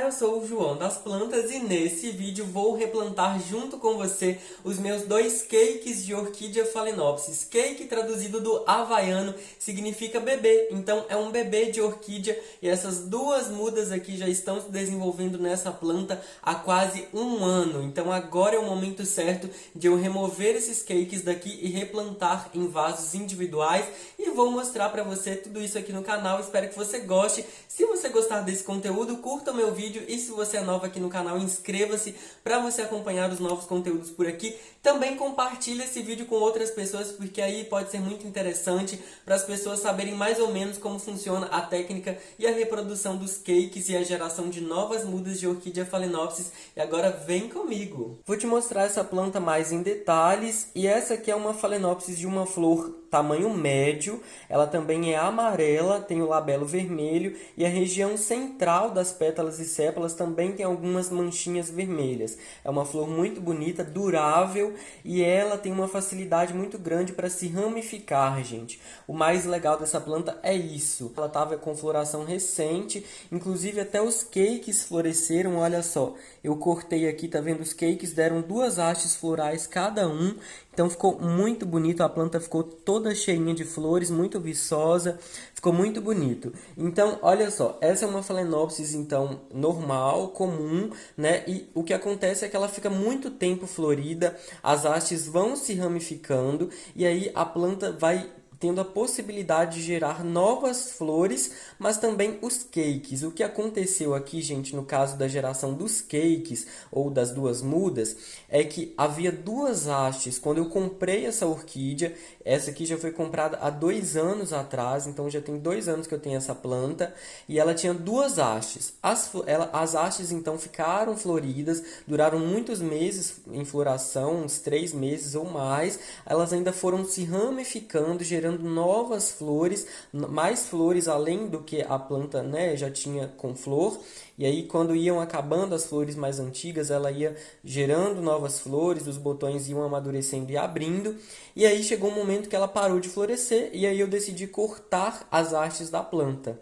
eu sou o João das Plantas e nesse vídeo vou replantar junto com você os meus dois cakes de orquídea phalaenopsis. Cake traduzido do havaiano significa bebê, então é um bebê de orquídea e essas duas mudas aqui já estão se desenvolvendo nessa planta há quase um ano. Então agora é o momento certo de eu remover esses cakes daqui e replantar em vasos individuais e vou mostrar para você tudo isso aqui no canal. Espero que você goste. Se você gostar desse conteúdo, curta o meu vídeo e se você é novo aqui no canal, inscreva-se para você acompanhar os novos conteúdos por aqui. Também compartilhe esse vídeo com outras pessoas, porque aí pode ser muito interessante para as pessoas saberem mais ou menos como funciona a técnica e a reprodução dos cakes e a geração de novas mudas de orquídea phalaenopsis. E agora vem comigo! Vou te mostrar essa planta mais em detalhes e essa aqui é uma phalaenopsis de uma flor tamanho médio, ela também é amarela, tem o labelo vermelho e a região central das pétalas e sépalas também tem algumas manchinhas vermelhas. É uma flor muito bonita, durável e ela tem uma facilidade muito grande para se ramificar, gente. O mais legal dessa planta é isso. Ela estava com floração recente, inclusive até os cakes floresceram, olha só. Eu cortei aqui, tá vendo? Os cakes deram duas hastes florais cada um. Então ficou muito bonito, a planta ficou toda cheinha de flores, muito viçosa, ficou muito bonito. Então, olha só, essa é uma phalaenopsis então normal, comum, né? E o que acontece é que ela fica muito tempo florida, as hastes vão se ramificando e aí a planta vai tendo a possibilidade de gerar novas flores, mas também os cakes. O que aconteceu aqui, gente, no caso da geração dos cakes, ou das duas mudas, é que havia duas hastes. Quando eu comprei essa orquídea, essa aqui já foi comprada há 2 anos atrás, então já tem 2 anos que eu tenho essa planta, e ela tinha duas hastes. As hastes, então, ficaram floridas, duraram muitos meses em floração, uns 3 meses ou mais, elas ainda foram se ramificando, gerando novas flores, mais flores além do que a planta, né, já tinha com flor. E aí quando iam acabando as flores mais antigas, ela ia gerando novas flores, os botões iam amadurecendo e abrindo. E aí chegou um momento que ela parou de florescer e aí eu decidi cortar as hastes da planta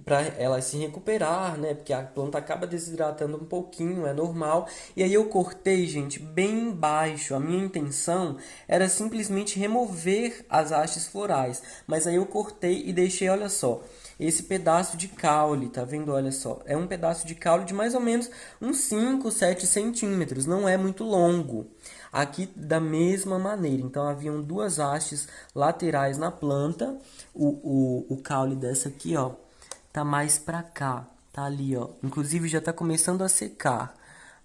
para ela se recuperar, né? Porque a planta acaba desidratando um pouquinho, é normal. E aí eu cortei, gente, bem embaixo. A minha intenção era simplesmente remover as hastes florais, mas aí eu cortei e deixei, olha só, esse pedaço de caule, tá vendo? Olha só, é um pedaço de caule de mais ou menos uns 5, 7 centímetros, não é muito longo. Aqui da mesma maneira, então haviam duas hastes laterais na planta, o caule dessa aqui, ó, tá mais pra cá, tá ali, ó. Inclusive já tá começando a secar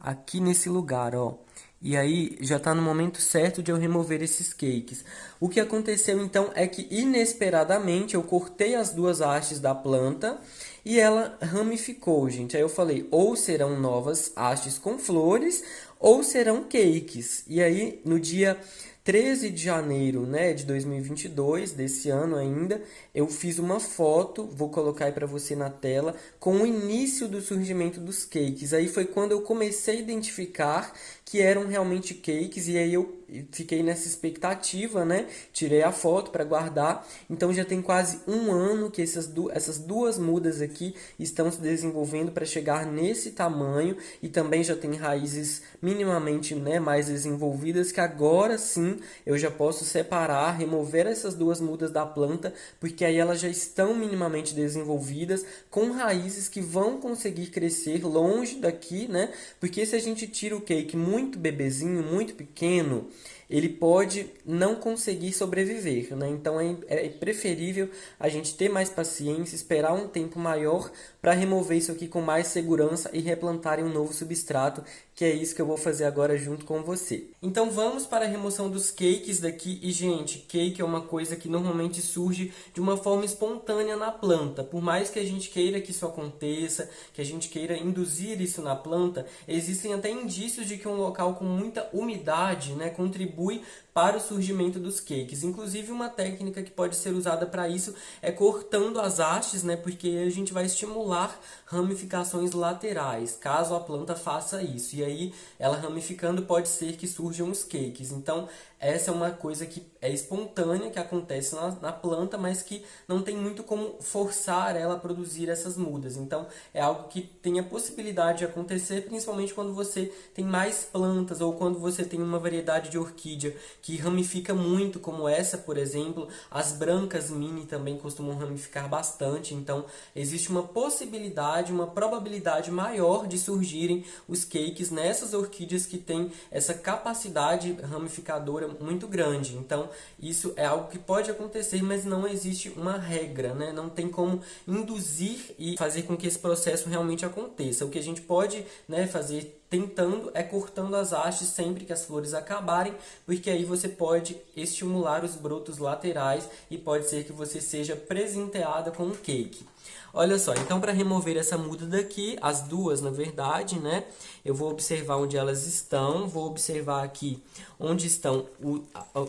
aqui nesse lugar, ó. E aí já tá no momento certo de eu remover esses cakes. O que aconteceu então é que inesperadamente eu cortei as duas hastes da planta e ela ramificou, gente. Aí eu falei, ou serão novas hastes com flores ou serão cakes. E aí no dia 13 de janeiro, né, de 2022, desse ano ainda, eu fiz uma foto, vou colocar aí para você na tela, com o início do surgimento dos cakes. Aí foi quando eu comecei a identificar que eram realmente cakes e aí eu fiquei nessa expectativa, né? Tirei a foto para guardar. Então já tem quase um ano que essas duas mudas aqui estão se desenvolvendo para chegar nesse tamanho e também já tem raízes minimamente, né, mais desenvolvidas que agora sim eu já posso separar, remover essas duas mudas da planta, porque aí elas já estão minimamente desenvolvidas, com raízes que vão conseguir crescer longe daqui, né? Porque se a gente tira o cake muito bebezinho, muito pequeno, ele pode não conseguir sobreviver, né? Então é preferível a gente ter mais paciência, esperar um tempo maior para remover isso aqui com mais segurança e replantar em um novo substrato, que é isso que eu vou fazer agora junto com você. Então vamos para a remoção dos cakes daqui. E gente, cake é uma coisa que normalmente surge de uma forma espontânea na planta. Por mais que a gente queira que isso aconteça, que a gente queira induzir isso na planta, existem até indícios de que um local com muita umidade, né, contribui para o surgimento dos cakes. Inclusive uma técnica que pode ser usada para isso é cortando as hastes, né, porque a gente vai estimular ramificações laterais, caso a planta faça isso. E aí, ela ramificando, pode ser que surjam os cakes. Então, essa é uma coisa que é espontânea, que acontece na planta, mas que não tem muito como forçar ela a produzir essas mudas. Então, é algo que tem a possibilidade de acontecer, principalmente quando você tem mais plantas ou quando você tem uma variedade de orquídea que ramifica muito, como essa, por exemplo. As brancas mini também costumam ramificar bastante, então existe uma possibilidade, uma probabilidade maior de surgirem os cakes nessas orquídeas que têm essa capacidade ramificadora muito grande. Então, isso é algo que pode acontecer, mas não existe uma regra, né? Não tem como induzir e fazer com que esse processo realmente aconteça. O que a gente pode, né, fazer tentando é cortando as hastes sempre que as flores acabarem, porque aí você pode estimular os brotos laterais e pode ser que você seja presenteada com um cake. Olha só, então para remover essa muda daqui, as duas na verdade, né? Eu vou observar onde elas estão, vou observar aqui onde estão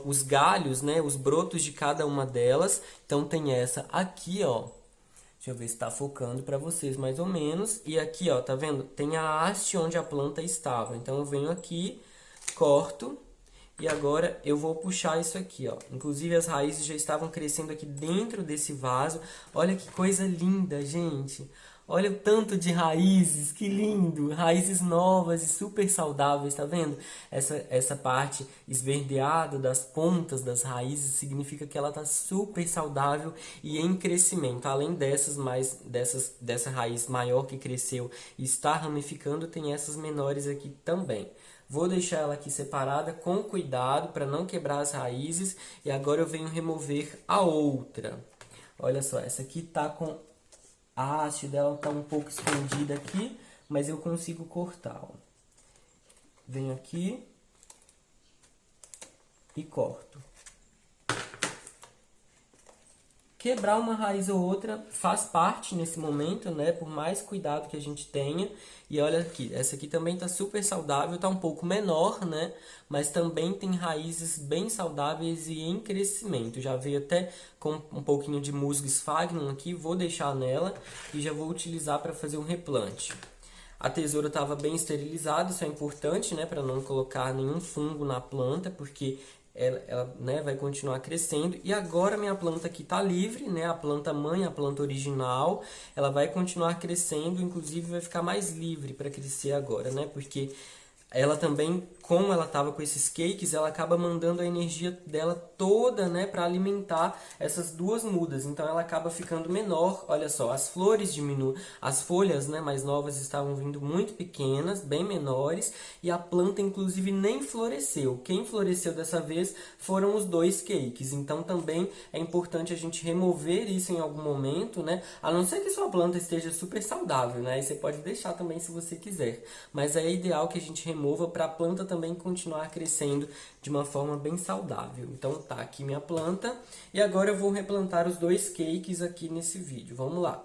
os galhos, né? Os brotos de cada uma delas. Então tem essa aqui, ó. Deixa eu ver se está focando para vocês mais ou menos. E aqui, ó, tá vendo? Tem a haste onde a planta estava. Então eu venho aqui, corto. E agora eu vou puxar isso aqui, ó. Inclusive as raízes já estavam crescendo aqui dentro desse vaso. Olha que coisa linda, gente. Olha o tanto de raízes, que lindo! Raízes novas e super saudáveis, tá vendo? Essa parte esverdeada das pontas das raízes significa que ela tá super saudável e em crescimento. Além dessa raiz maior que cresceu e está ramificando, tem essas menores aqui também. Vou deixar ela aqui separada com cuidado para não quebrar as raízes. E agora eu venho remover a outra. Olha só, essa aqui tá com... A haste dela tá um pouco escondida aqui, mas eu consigo cortar, ó. Venho aqui e corto. Quebrar uma raiz ou outra faz parte nesse momento, né? Por mais cuidado que a gente tenha. E olha aqui, essa aqui também tá super saudável, tá um pouco menor, né? Mas também tem raízes bem saudáveis e em crescimento. Já veio até com um pouquinho de musgo sphagnum aqui, vou deixar nela e já vou utilizar para fazer um replante. A tesoura estava bem esterilizada, isso é importante, né? Para não colocar nenhum fungo na planta, porque ela né, vai continuar crescendo. E agora minha planta aqui está livre, né? A planta mãe, a planta original, ela vai continuar crescendo, inclusive vai ficar mais livre para crescer agora, né? Porque ela também, como ela estava com esses cakes, ela acaba mandando a energia dela toda, né, para alimentar essas duas mudas. Então ela acaba ficando menor. Olha só, as flores diminuem, as folhas, né, mais novas estavam vindo muito pequenas, bem menores, e a planta inclusive nem floresceu. Quem floresceu dessa vez foram os dois cakes. Então também é importante a gente remover isso em algum momento, né? A não ser que sua planta esteja super saudável, né? E você pode deixar também se você quiser. Mas é ideal que a gente remova para a planta também continuar crescendo de uma forma bem saudável. Então tá aqui minha planta e agora eu vou replantar os dois cakes aqui nesse vídeo. Vamos lá.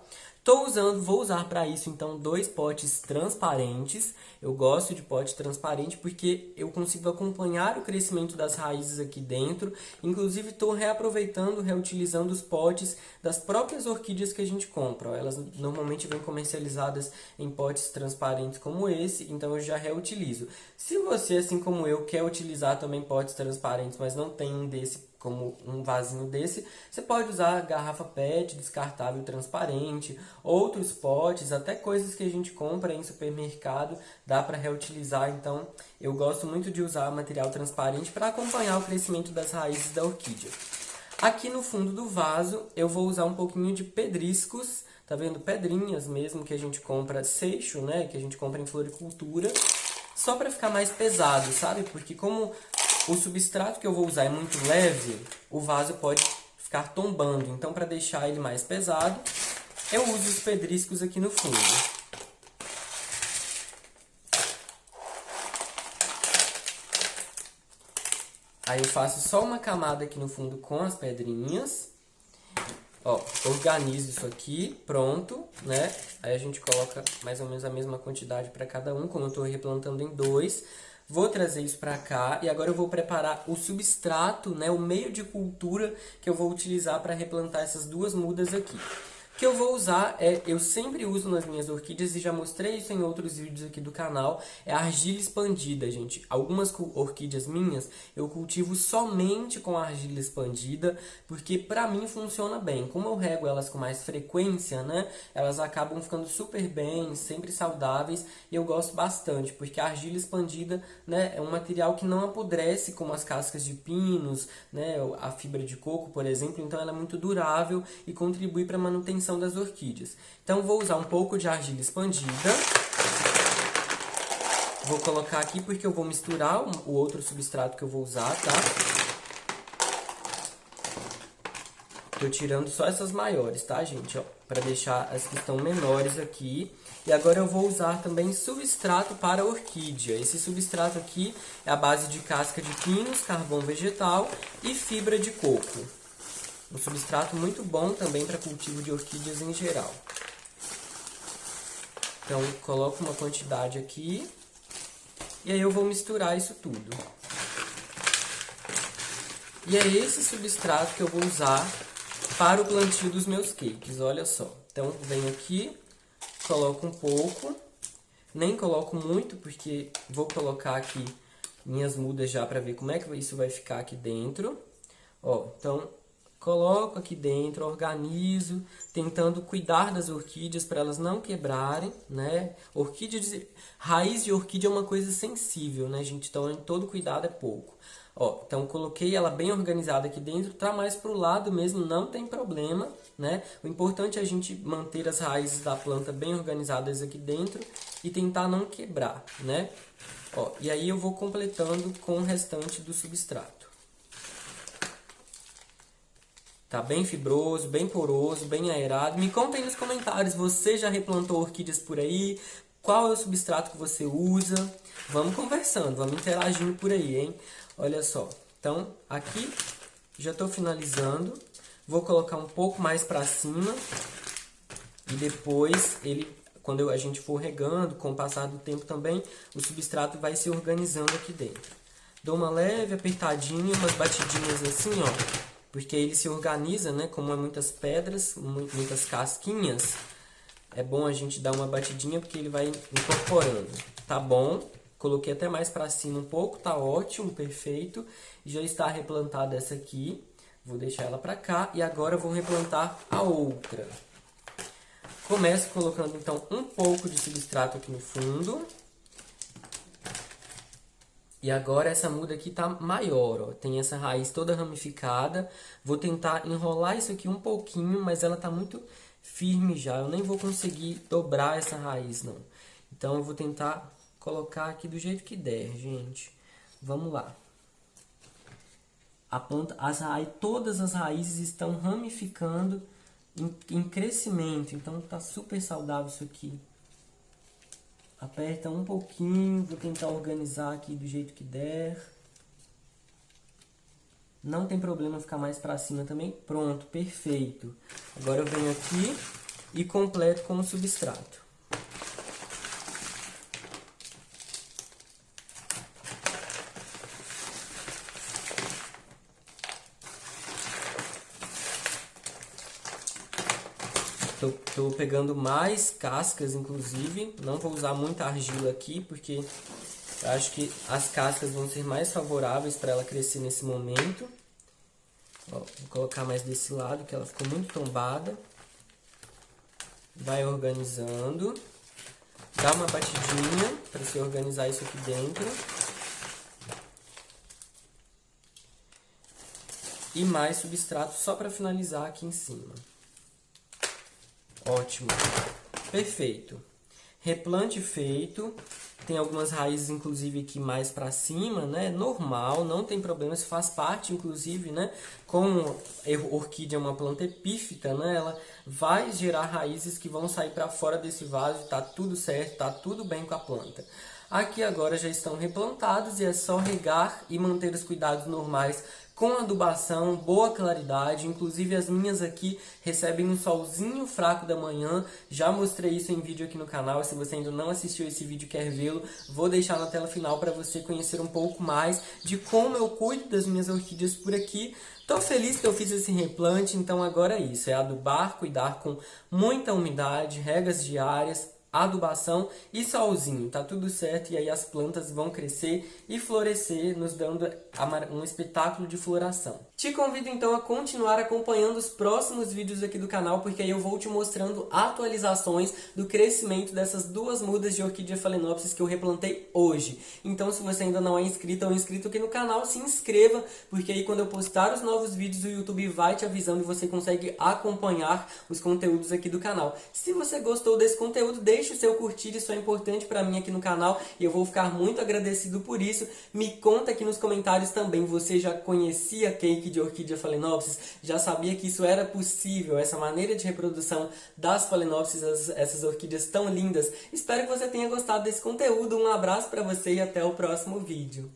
Vou usar para isso então dois potes transparentes. Eu gosto de pote transparente porque eu consigo acompanhar o crescimento das raízes aqui dentro. Inclusive estou reaproveitando, reutilizando os potes das próprias orquídeas que a gente compra. Elas normalmente vêm comercializadas em potes transparentes como esse, então eu já reutilizo. Se você, assim como eu, quer utilizar também potes transparentes, mas não tem um desse como um vasinho desse, você pode usar garrafa PET descartável transparente, outros potes, até coisas que a gente compra em supermercado, dá para reutilizar. Então eu gosto muito de usar material transparente para acompanhar o crescimento das raízes da orquídea. Aqui no fundo do vaso eu vou usar um pouquinho de pedriscos, tá vendo? Pedrinhas mesmo que a gente compra seixo, né? Que a gente compra em floricultura, só para ficar mais pesado, sabe? Porque como o substrato que eu vou usar é muito leve, o vaso pode ficar tombando. Então, para deixar ele mais pesado, eu uso os pedriscos aqui no fundo. Aí eu faço só uma camada aqui no fundo com as pedrinhas. Ó, organizo isso aqui, pronto, né? Aí a gente coloca mais ou menos a mesma quantidade para cada um, como eu estou replantando em dois. Vou trazer isso para cá e agora eu vou preparar o substrato, né, o meio de cultura que eu vou utilizar para replantar essas duas mudas aqui. que eu vou usar eu sempre uso nas minhas orquídeas e já mostrei isso em outros vídeos aqui do canal, é argila expandida, gente. Algumas orquídeas minhas eu cultivo somente com argila expandida, porque pra mim funciona bem. Como eu rego elas com mais frequência, né, elas acabam ficando super bem, sempre saudáveis, e eu gosto bastante, porque a argila expandida, né, é um material que não apodrece como as cascas de pinos, né, a fibra de coco, por exemplo, então ela é muito durável e contribui para a manutenção das orquídeas. Então vou usar um pouco de argila expandida. Vou colocar aqui porque eu vou misturar o outro substrato que eu vou usar, tá? Tô tirando só essas maiores, tá, gente? Ó, para deixar as que estão menores aqui. E agora eu vou usar também substrato para orquídea. Esse substrato aqui é a base de casca de pinos, carvão vegetal e fibra de coco. Um substrato muito bom também para cultivo de orquídeas em geral. Então, coloco uma quantidade aqui. E aí eu vou misturar isso tudo. E é esse substrato que eu vou usar para o plantio dos meus cakes, olha só. Então, venho aqui, coloco um pouco, nem coloco muito, porque vou colocar aqui minhas mudas já para ver como é que isso vai ficar aqui dentro. Ó, então, coloco aqui dentro, organizo, tentando cuidar das orquídeas para elas não quebrarem, né? Raiz de orquídea é uma coisa sensível, né, gente? Então, todo cuidado é pouco. Ó, então coloquei ela bem organizada aqui dentro, tá mais pro lado mesmo, não tem problema, né? O importante é a gente manter as raízes da planta bem organizadas aqui dentro e tentar não quebrar, né? Ó, e aí eu vou completando com o restante do substrato. Tá bem fibroso, bem poroso, bem aerado. Me contem nos comentários, você já replantou orquídeas por aí? Qual é o substrato que você usa? Vamos conversando, vamos interagindo por aí, hein? Olha só, então aqui já estou finalizando, vou colocar um pouco mais para cima e depois quando a gente for regando, com o passar do tempo também, o substrato vai se organizando aqui dentro. Dou uma leve apertadinha, umas batidinhas assim, ó, porque ele se organiza, né, como é muitas pedras, muitas casquinhas, é bom a gente dar uma batidinha porque ele vai incorporando, tá bom? Coloquei até mais para cima um pouco, tá ótimo, perfeito. Já está replantada essa aqui. Vou deixar ela para cá e agora vou replantar a outra. Começo colocando então um pouco de substrato aqui no fundo. E agora essa muda aqui tá maior, ó. Tem essa raiz toda ramificada. Vou tentar enrolar isso aqui um pouquinho, mas ela tá muito firme já. Eu nem vou conseguir dobrar essa raiz, não. Então eu vou tentar colocar aqui do jeito que der, gente. Vamos lá. A planta, todas as raízes estão ramificando em crescimento, então tá super saudável isso aqui. Aperta um pouquinho, vou tentar organizar aqui do jeito que der. Não tem problema ficar mais para cima também. Pronto, perfeito. Agora eu venho aqui e completo com o substrato. Tô pegando mais cascas, inclusive. Não vou usar muita argila aqui, porque eu acho que as cascas vão ser mais favoráveis para ela crescer nesse momento. Ó, vou colocar mais desse lado, que ela ficou muito tombada. Vai organizando. Dá uma batidinha para se organizar isso aqui dentro. E mais substrato só para finalizar aqui em cima. Ótimo. Perfeito. Replante feito. Tem algumas raízes, inclusive, aqui mais para cima, né? Normal, não tem problema. Isso faz parte, inclusive, né? Como a orquídea é uma planta epífita, né? Ela vai gerar raízes que vão sair para fora desse vaso. Tá tudo certo, tá tudo bem com a planta. Aqui agora já estão replantados e é só regar e manter os cuidados normais com adubação, boa claridade, inclusive as minhas aqui recebem um solzinho fraco da manhã, já mostrei isso em vídeo aqui no canal, se você ainda não assistiu esse vídeo e quer vê-lo, vou deixar na tela final para você conhecer um pouco mais de como eu cuido das minhas orquídeas por aqui. Tô feliz que eu fiz esse replante, então agora é isso, é adubar, cuidar com muita umidade, regas diárias, adubação e solzinho, tá tudo certo, e aí as plantas vão crescer e florescer, nos dando um espetáculo de floração. Te convido então a continuar acompanhando os próximos vídeos aqui do canal, porque aí eu vou te mostrando atualizações do crescimento dessas duas mudas de orquídea Phalaenopsis que eu replantei hoje. Então se você ainda não é inscrito ou inscrito aqui no canal, se inscreva, porque aí quando eu postar os novos vídeos o YouTube vai te avisando e você consegue acompanhar os conteúdos aqui do canal. Se você gostou desse conteúdo, deixe o seu curtir, isso é importante para mim aqui no canal e eu vou ficar muito agradecido por isso. Me conta aqui nos comentários também, você já conhecia cake de orquídea Phalaenopsis? Já sabia que isso era possível, essa maneira de reprodução das Phalaenopsis, essas orquídeas tão lindas? Espero que você tenha gostado desse conteúdo, um abraço para você e até o próximo vídeo.